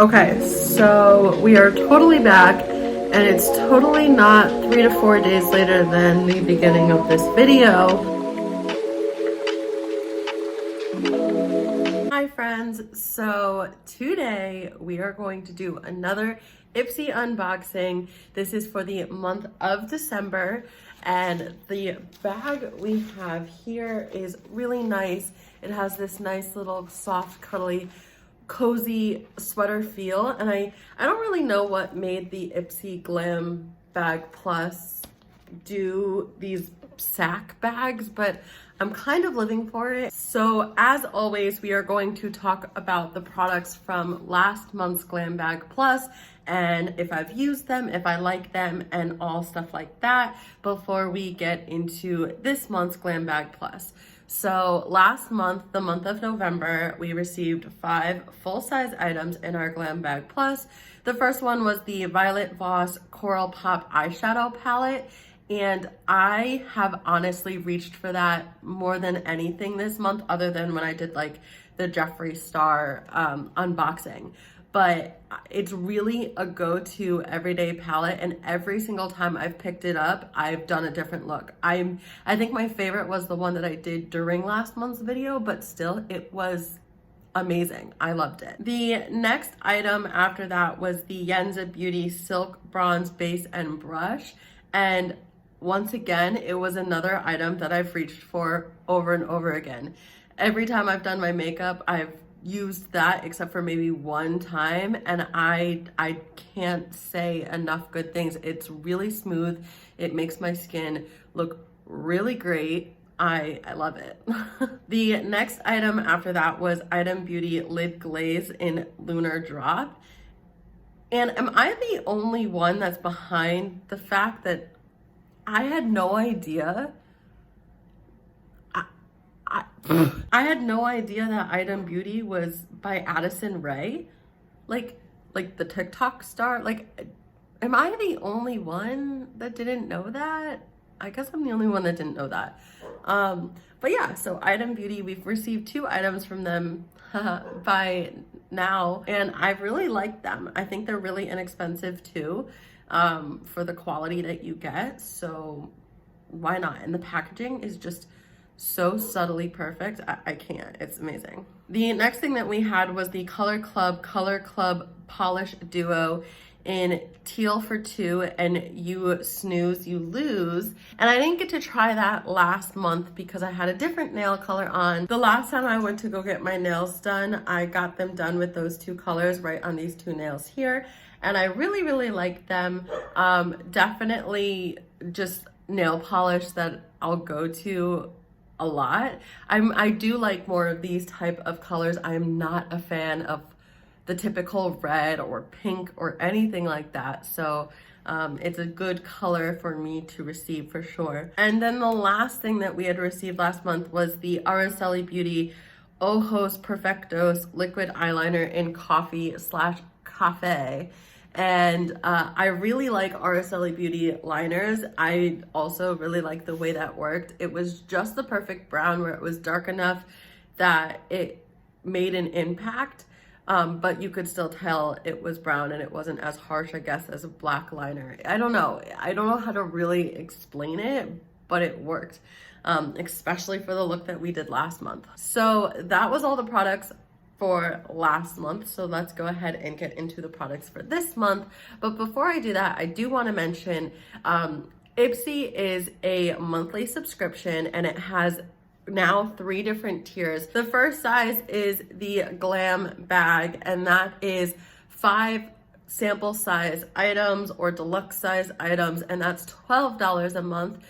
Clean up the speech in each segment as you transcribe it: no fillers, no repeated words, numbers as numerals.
Okay, so we are totally back, and it's totally not 3 to 4 days later than the beginning of this video. Hi friends, so today we are going to do another Ipsy unboxing. This is for the month of December, and the bag we have here is really nice. It has this nice little soft, cuddly, cozy sweater feel, and I don't really know what made the Ipsy Glam Bag Plus do these sack bags, but I'm kind of living for it. So as always, we are going to talk about the products from last month's Glam Bag Plus and if I've used them, if I like them, and all stuff like that before we get into this month's Glam Bag Plus. So last month, the month of November, we received 5 full-size items in our Glam Bag Plus. The first one was the Violet Voss Coral Pop eyeshadow palette. And I have honestly reached for that more than anything this month, other than when I did like the Jeffree Star unboxing. But it's really a go-to everyday palette, and every single time I've picked it up, I've done a different look. I think my favorite was the one that I did during last month's video, but still, it was amazing. I loved it. The next item after that was the Yenza Beauty Silk Bronze Base and Brush, and once again, it was another item that I've reached for over and over again. Every time I've done my makeup, I've used that except for maybe one time, and I can't say enough good things. It's really smooth. It makes my skin look really great. I love it. The next item after that was Item Beauty Lid Glaze in Lunar Drop. And am I the only one that's behind the fact that I had no idea. I had no idea that Item Beauty was by Addison Rae, like the TikTok star. Like, am I the only one that didn't know that? I guess I'm the only one that didn't know that. But yeah, so Item Beauty, we've received 2 items from them by now, and I really like them. I think they're really inexpensive too. For the quality that you get, so why not? And the packaging is just so subtly perfect. I can't, it's amazing. The next thing that we had was the Color Club Polish Duo in Teal for 2 and You Snooze, You Lose. And I didn't get to try that last month because I had a different nail color on. The last time I went to go get my nails done, I got them done with those 2 colors right on these 2 nails here. And I really, really like them. Definitely just nail polish that I'll go to a lot. I do like more of these type of colors. I'm not a fan of the typical red or pink or anything like that. So it's a good color for me to receive for sure. And then the last thing that we had received last month was the Araceli Beauty Ojos Perfectos liquid eyeliner in coffee/cafe. And I really like Araceli Beauty liners. I also really like the way that worked. It was just the perfect brown where it was dark enough that it made an impact, but you could still tell it was brown and it wasn't as harsh, I guess, as a black liner. I don't know how to really explain it, but it worked, especially for the look that we did last month. So that was all the products for last month. So let's go ahead and get into the products for this month. But before I do that, I do want to mention Ipsy is a monthly subscription, and it has now 3 different tiers. The first size is the Glam Bag, and that is 5 sample size items or deluxe size items, and that's $12 a month.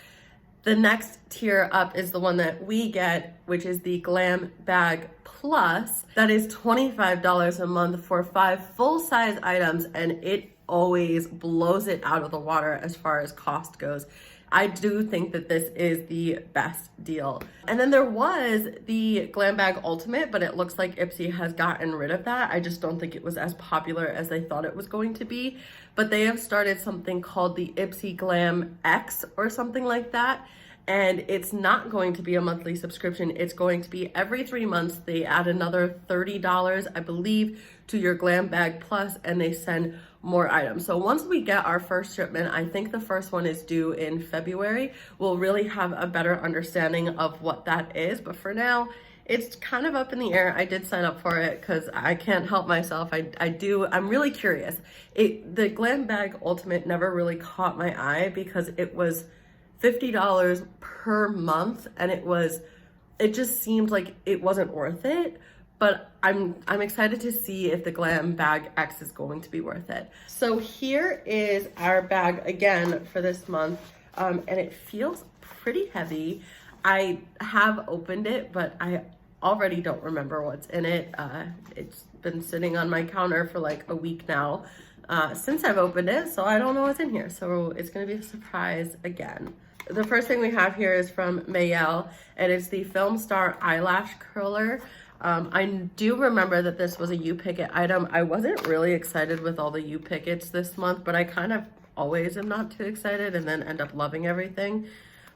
The next tier up is the one that we get, which is the Glam Bag Plus. That is $25 a month for 5 full-size items, and it always blows it out of the water as far as cost goes. I do think that this is the best deal. And then there was the Glam Bag Ultimate, but it looks like Ipsy has gotten rid of that. I just don't think it was as popular as they thought it was going to be. But they have started something called the Ipsy Glam X or something like that. And it's not going to be a monthly subscription. It's going to be every 3 months. They add another $30, I believe, to your Glam Bag Plus, and they send more items. So once we get our first shipment, I think the first one is due in February, we'll really have a better understanding of what that is. But for now, it's kind of up in the air. I did sign up for it because I can't help myself. I'm really curious. The Glam Bag Ultimate never really caught my eye because it was $50 per month, and it just seemed like it wasn't worth it. But I'm excited to see if the Glam Bag X is going to be worth it. So here is our bag again for this month, and it feels pretty heavy. I have opened it, but I already don't remember what's in it. It's been sitting on my counter for like a week now since I've opened it, so I don't know what's in here. So it's gonna be a surprise again. The first thing we have here is from Mayel, and it's the Film Star Eyelash Curler. I do remember that this was a You Pick It item. I wasn't really excited with all the You Pick It's this month, but I kind of always am not too excited and then end up loving everything.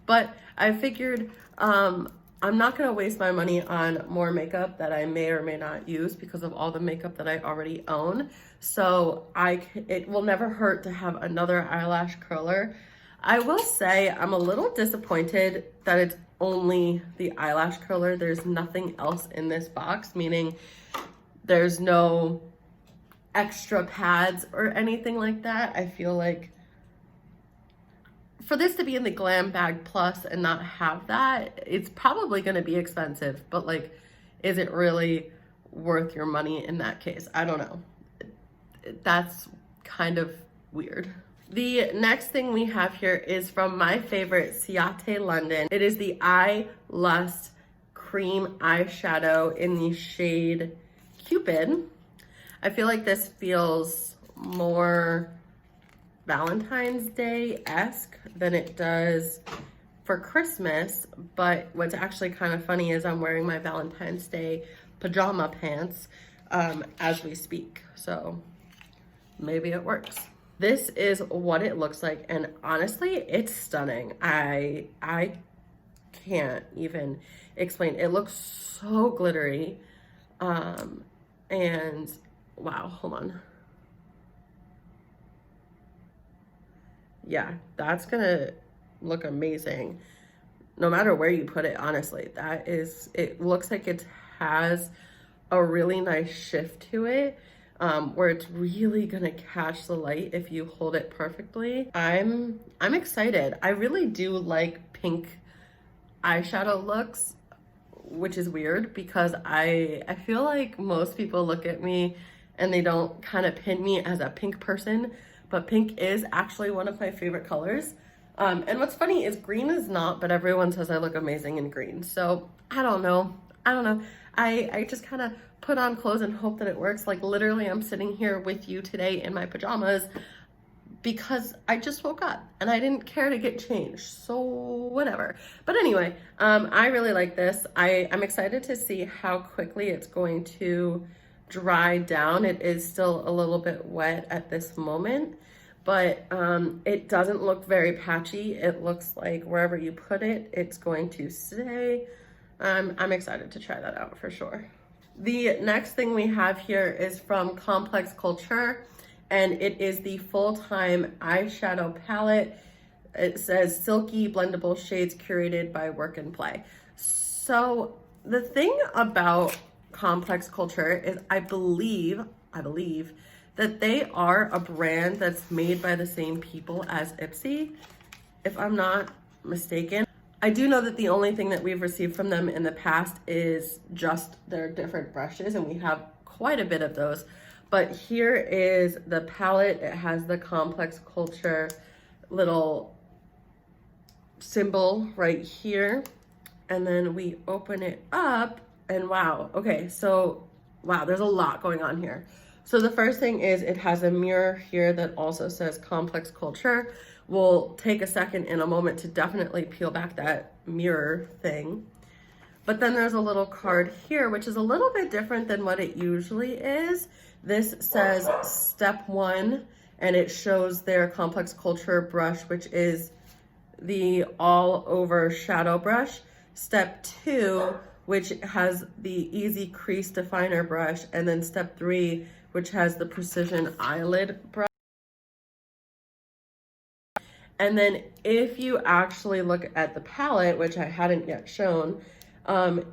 But I figured I'm not going to waste my money on more makeup that I may or may not use because of all the makeup that I already own. So it will never hurt to have another eyelash curler. I will say I'm a little disappointed that it's only the eyelash curler. There's nothing else in this box, meaning there's no extra pads or anything like that. I feel like for this to be in the Glam Bag Plus and not have that, it's probably going to be expensive, but like, is it really worth your money in that case? I don't know. That's kind of weird. The next thing we have here is from my favorite, Ciate London. It is the Eye Lust Cream Eyeshadow in the shade Cupid. I feel like this feels more Valentine's Day-esque than it does for Christmas, but what's actually kind of funny is I'm wearing my Valentine's Day pajama pants as we speak, so maybe it works. This is what it looks like, and honestly, it's stunning. I can't even explain. It looks so glittery, and wow, hold on. Yeah, that's gonna look amazing no matter where you put it, honestly. It looks like it has a really nice shift to it, where it's really gonna catch the light if you hold it perfectly. I'm excited. I really do like pink eyeshadow looks, which is weird because I feel like most people look at me and they don't kind of pin me as a pink person, but pink is actually one of my favorite colors. And what's funny is green is not, but everyone says I look amazing in green. So I don't know. I just kind of put on clothes and hope that it works. Like literally I'm sitting here with you today in my pajamas because I just woke up and I didn't care to get changed. So whatever. But anyway, I really like this. I'm excited to see how quickly it's going to dry down. It is still a little bit wet at this moment, but it doesn't look very patchy. It looks like wherever you put it, it's going to stay. I'm excited to try that out for sure. The next thing we have here is from Complex Culture, and it is the Full-Time Eyeshadow Palette. It says silky blendable shades curated by Work and Play. So the thing about Complex Culture is I believe that they are a brand that's made by the same people as Ipsy, if I'm not mistaken. I do know that the only thing that we've received from them in the past is just their different brushes, and we have quite a bit of those. But here is the palette. It has the Complex Culture little symbol right here. And then we open it up and wow. Okay, so wow, there's a lot going on here. So the first thing is it has a mirror here that also says Complex Culture. We'll take a second in a moment to definitely peel back that mirror thing. But then there's a little card here, which is a little bit different than what it usually is. This says step 1, and it shows their Complex Culture brush, which is the all over shadow brush. Step 2, which has the easy crease definer brush. And then step 3, which has the precision eyelid brush. And then if you actually look at the palette, which I hadn't yet shown,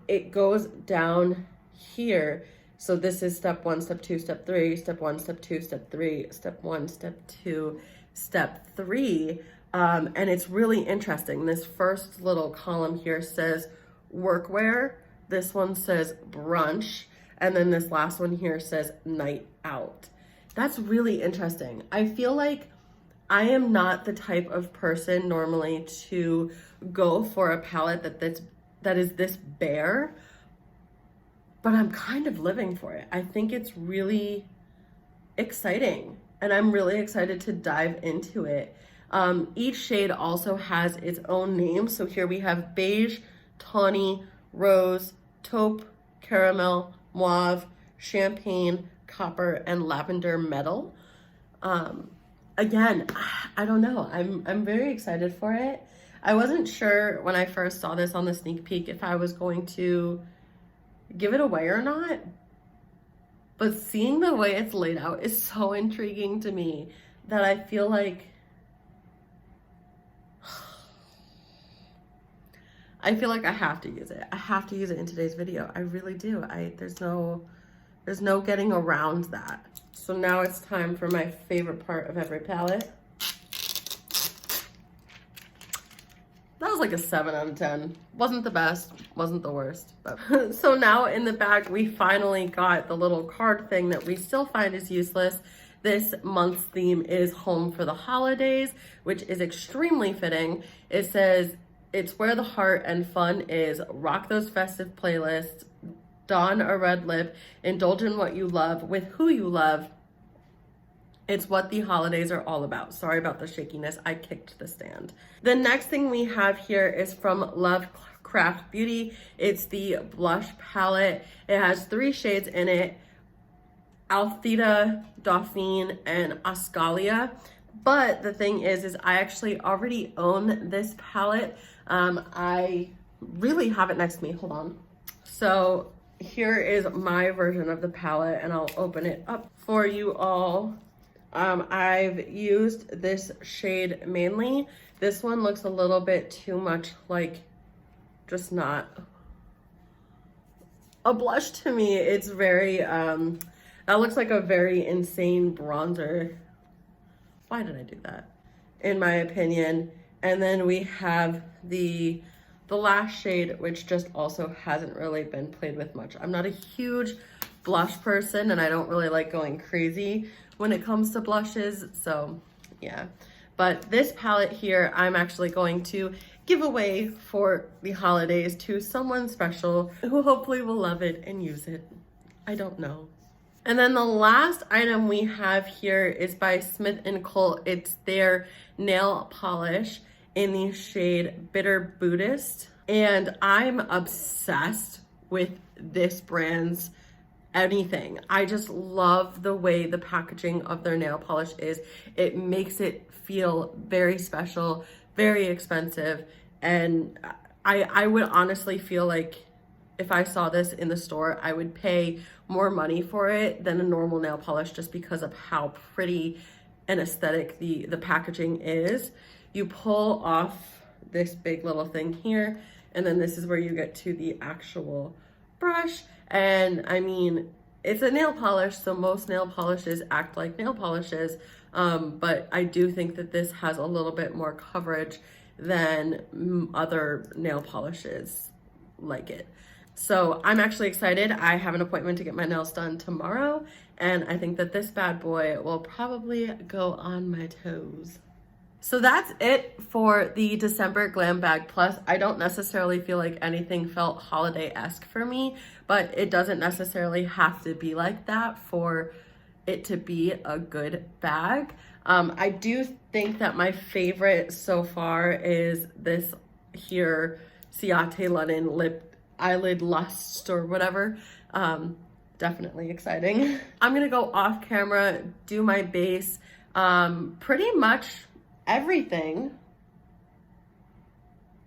it goes down here. So this is step 1, step 2, step 3, step 1, step 2, step 3, step 1, step 2, step 3. And it's really interesting. This first little column here says workwear. This one says brunch. And then this last one here says night out. That's really interesting. I feel like I am not the type of person normally to go for a palette that is this bare, but I'm kind of living for it. I think it's really exciting, and I'm really excited to dive into it. Each shade also has its own name. So here we have beige, tawny, rose, taupe, caramel, mauve, champagne, copper, and lavender metal. Again, I don't know. I'm very excited for it. I wasn't sure when I first saw this on the sneak peek if I was going to give it away or not. But seeing the way it's laid out is so intriguing to me that I feel like I have to use it. I have to use it in today's video. I really do. There's no getting around that. So now it's time for my favorite part of every palette. That was like a 7 out of 10. Wasn't the best, wasn't the worst. But so now in the bag, we finally got the little card thing that we still find is useless. This month's theme is Home for the Holidays, which is extremely fitting. It says, it's where the heart and fun is. Rock those festive playlists. Don a red lip, indulge in what you love with who you love. It's what the holidays are all about. Sorry about the shakiness, I kicked the stand. The next thing we have here is from Lovecraft Beauty. It's the blush palette. It has 3 shades in it, Althea, Dauphine, and Oscalia. But the thing is I actually already own this palette. I really have it next to me, hold on. So here is my version of the palette, and I'll open it up for you all. I've used this shade mainly. This one looks a little bit too much like just not a blush to me. It's very, that looks like a very insane bronzer. Why did I do that? In my opinion. And then we have the last shade, which just also hasn't really been played with much. I'm not a huge blush person, and I don't really like going crazy when it comes to blushes, so yeah. But this palette here, I'm actually going to give away for the holidays to someone special who hopefully will love it and use it. I don't know. And then the last item we have here is by Smith & Co. It's their nail polish in the shade Bitter Buddhist. And I'm obsessed with this brand's anything. I just love the way the packaging of their nail polish is. It makes it feel very special, very expensive. And I would honestly feel like if I saw this in the store, I would pay more money for it than a normal nail polish just because of how pretty and aesthetic the packaging is. You pull off this big little thing here, and then this is where you get to the actual brush. And I mean, it's a nail polish, so most nail polishes act like nail polishes, but I do think that this has a little bit more coverage than other nail polishes like it. So I'm actually excited. I have an appointment to get my nails done tomorrow, and I think that this bad boy will probably go on my toes. So that's it for the December Glam Bag Plus. I don't necessarily feel like anything felt holiday-esque for me, but it doesn't necessarily have to be like that for it to be a good bag. I do think that my favorite so far is this here Ciate Linen Lip Eyelid Lust or whatever. Definitely exciting. I'm gonna go off camera, do my base, pretty much everything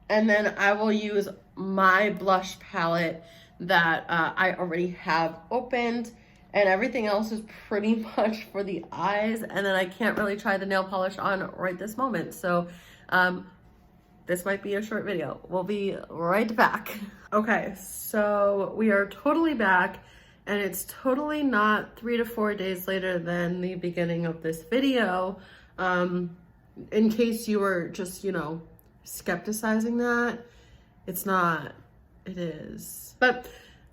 And then I will use my blush palette that I already have opened, and everything else is pretty much for the eyes. And then I can't really try the nail polish on right this moment. So this might be a short video. We'll be right back. Okay, so we are totally back, and it's totally not 3 to 4 days later than the beginning of this video. In case you were just, you know, skepticizing that, it's not, it is. But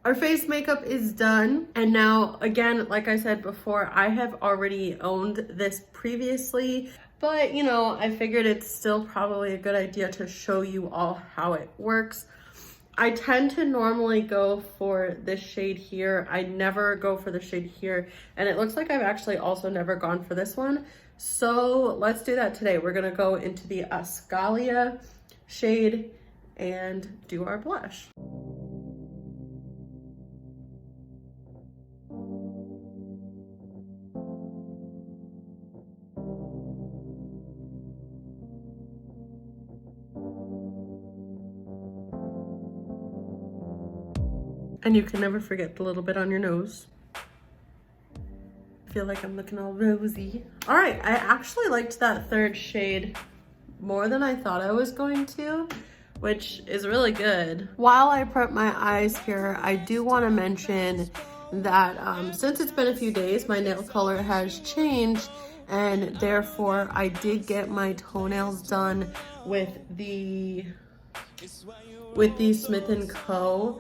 our face makeup is done, and now again, like I said before, I have already owned this previously, but you know, I figured it's still probably a good idea to show you all how it works. I tend to normally go for this shade here. I never go for the shade here, and it looks like I've actually also never gone for this one. So let's do that today. We're gonna go into the Ascalia shade and do our blush. And you can never forget the little bit on your nose. I feel like I'm looking all rosy. All right, I actually liked that third shade more than I thought I was going to, which is really good. While I prep my eyes here, I do want to mention that since it's been a few days, my nail color has changed, and therefore I did get my toenails done with the Smith & Co.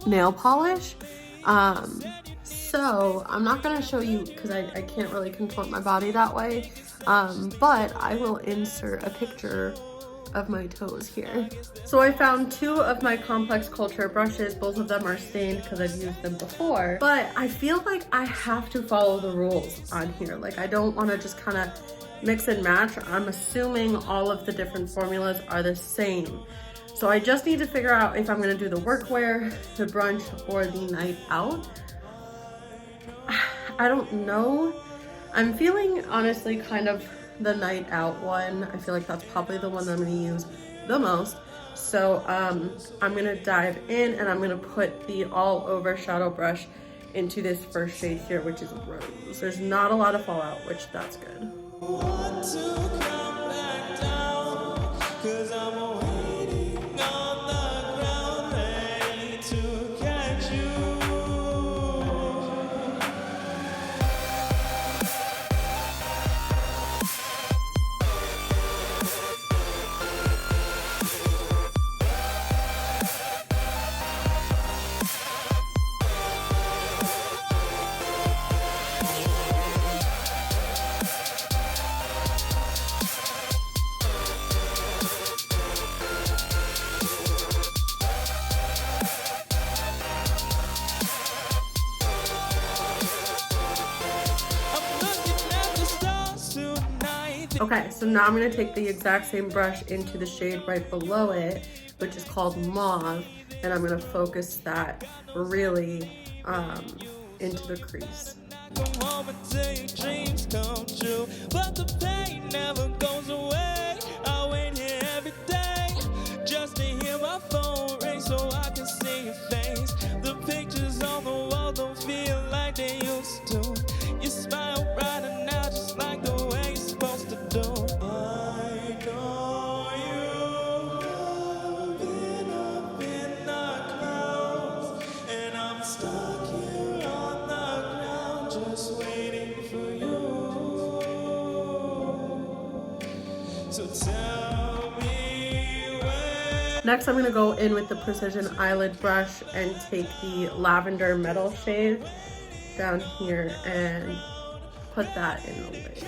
nail polish. So I'm not gonna show you because I can't really contort my body that way, but I will insert a picture of my toes here. So I found 2 of my Complex Culture brushes. Both of them are stained because I've used them before, but I feel like I have to follow the rules on here. Like, I don't want to just kind of mix and match. I'm assuming all of the different formulas are the same. So I just need to figure out if I'm gonna do the workwear, the brunch, or the night out. I don't know. I'm feeling, honestly, kind of the night out one. I feel like that's probably the one that I'm gonna use the most. So I'm gonna dive in, and I'm gonna put the all over shadow brush into this first shade here, which is Rose. There's not a lot of fallout, which that's good. Okay, so now I'm gonna take the exact same brush into the shade right below it, which is called Mauve, and I'm gonna focus that really into the crease. Next, I'm going to go in with the Precision Eyelid brush and take the Lavender Metal shade down here and put that in the lid.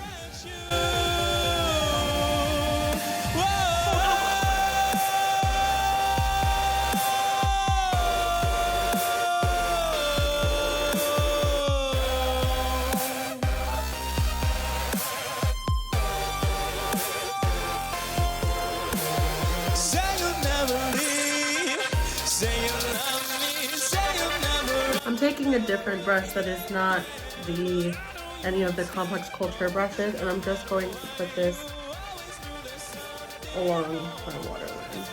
I'm taking a different brush that is not any of the Complex Culture brushes, and I'm just going to put this along my waterline.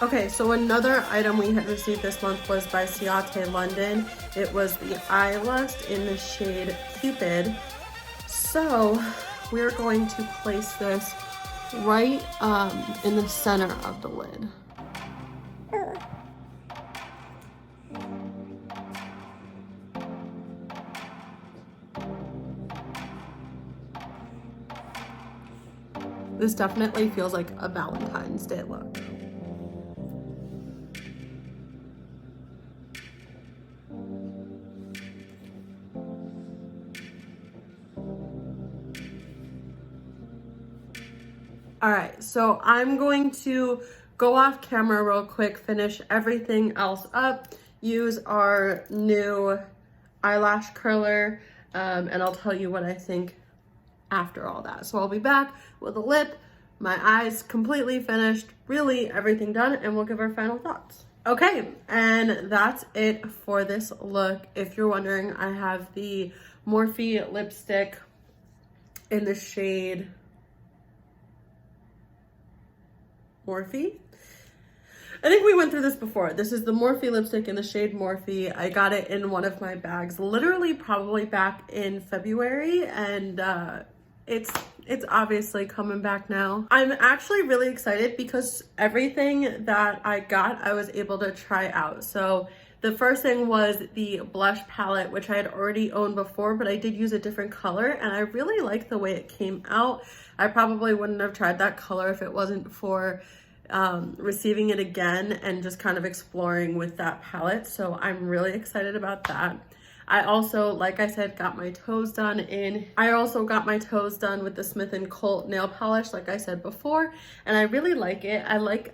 Okay, so another item we had received this month was by xoxo London. It was the Eye Lust in the shade Cupid. So we're going to place this right in the center of the lid. This definitely feels like a Valentine's Day look. All right, so I'm going to go off camera real quick, finish everything else up, use our new eyelash curler, and I'll tell you what I think after all that. So I'll be back with a lip, my eyes completely finished, really everything done, and we'll give our final thoughts. Okay, and that's it for this look. If you're wondering, I have the Morphe lipstick in the shade Morphe. I think we went through this before. This is the Morphe lipstick in the shade Morphe. I got it in one of my bags, literally probably back in February, and it's obviously coming back now. I'm actually really excited because everything that I got, I was able to try out. So the first thing was the blush palette, which I had already owned before, but I did use a different color, and I really liked the way it came out. I probably wouldn't have tried that color if it wasn't for receiving it again and just kind of exploring with that palette. So I'm really excited about that. I also, like I said, got my toes done with the Smith & Colt nail polish, like I said before, and I really like it. I like,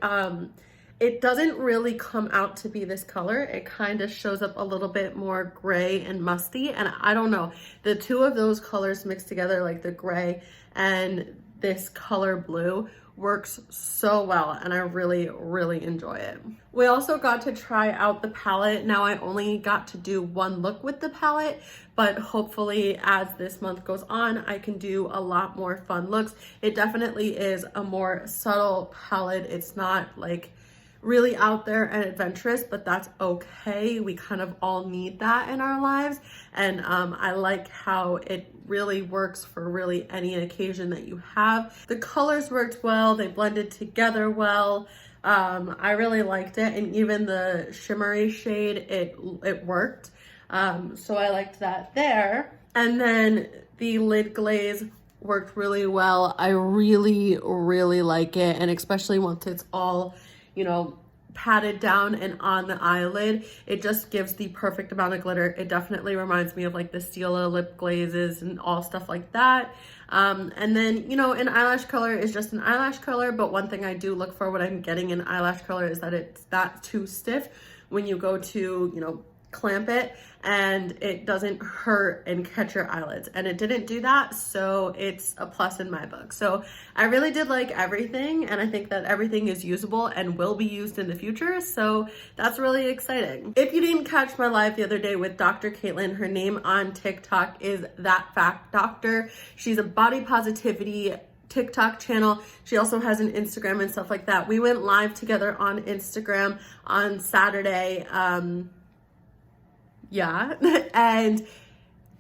it doesn't really come out to be this color. It kind of shows up a little bit more gray and musty, and I don't know, the two of those colors mixed together, like the gray and this color blue, works so well, and I really, really enjoy it. We also got to try out the palette. Now I only got to do one look with the palette, but hopefully as this month goes on, I can do a lot more fun looks. It definitely is a more subtle palette. It's not like really out there and adventurous, but that's okay. We kind of all need that in our lives, and I like how it really works for really any occasion that you have. The colors worked well, they blended together well. I really liked it, and even the shimmery shade, it worked. So I liked that there. And then the lid glaze worked really well. I really, really like it, and especially once it's all, you know, patted down and on the eyelid, it just gives the perfect amount of glitter. It definitely reminds me of like the Stila lip glazes and all stuff like that. And then, you know, an eyelash color is just an eyelash color, but one thing I do look for when I'm getting an eyelash color is that it's not too stiff when you go to, you know, clamp it, and it doesn't hurt and catch your eyelids, and it didn't do that, so it's a plus in my book. So I really did like everything, and I think that everything is usable and will be used in the future, so that's really exciting. If you didn't catch my live the other day with Dr. Caitlin, her name on TikTok is That Fact Doctor. She's a body positivity TikTok channel. She also has an Instagram and stuff like that. We went live together on Instagram on Saturday. Yeah, and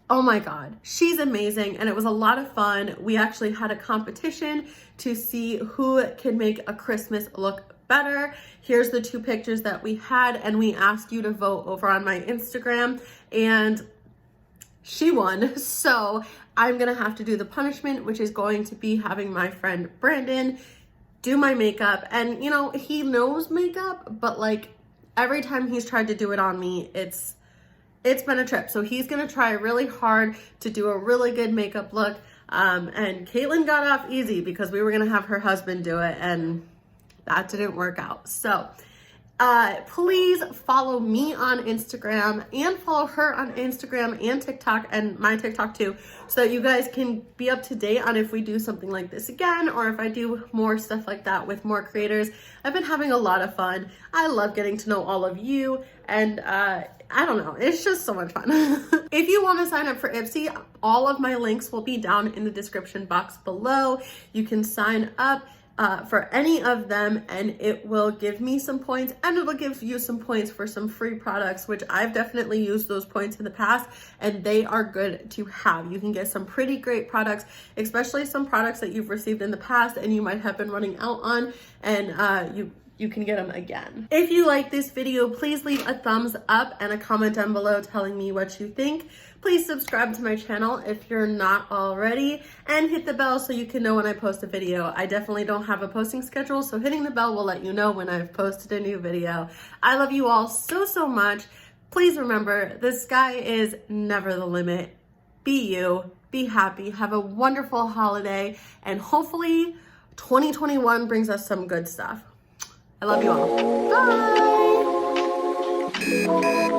oh my God, she's amazing, and it was a lot of fun. We actually had a competition to see who can make a Christmas look better. Here's the two pictures that we had, and we asked you to vote over on my Instagram, and she won. So I'm gonna have to do the punishment, which is going to be having my friend Brandon do my makeup. And you know, he knows makeup, but like every time he's tried to do it on me, it's been a trip. So he's gonna try really hard to do a really good makeup look. And Caitlin got off easy because we were gonna have her husband do it, and that didn't work out. So please follow me on Instagram and follow her on Instagram and TikTok, and my TikTok too, so that you guys can be up to date on if we do something like this again, or if I do more stuff like that with more creators. I've been having a lot of fun. I love getting to know all of you, and I don't know, it's just so much fun. If you want to sign up for Ipsy, all of my links will be down in the description box below. You can sign up for any of them and it will give me some points and it'll give you some points for some free products, which I've definitely used those points in the past and they are good to have. You can get some pretty great products, especially some products that you've received in the past and you might have been running out on, and you can get them again. If you like this video, please leave a thumbs up and a comment down below telling me what you think. Please subscribe to my channel if you're not already, and hit the bell so you can know when I post a video. I definitely don't have a posting schedule, so hitting the bell will let you know when I've posted a new video. I love you all so much. Please remember, the sky is never the limit. Be you, be happy, have a wonderful holiday, and hopefully 2021 brings us some good stuff. I love you all. Bye!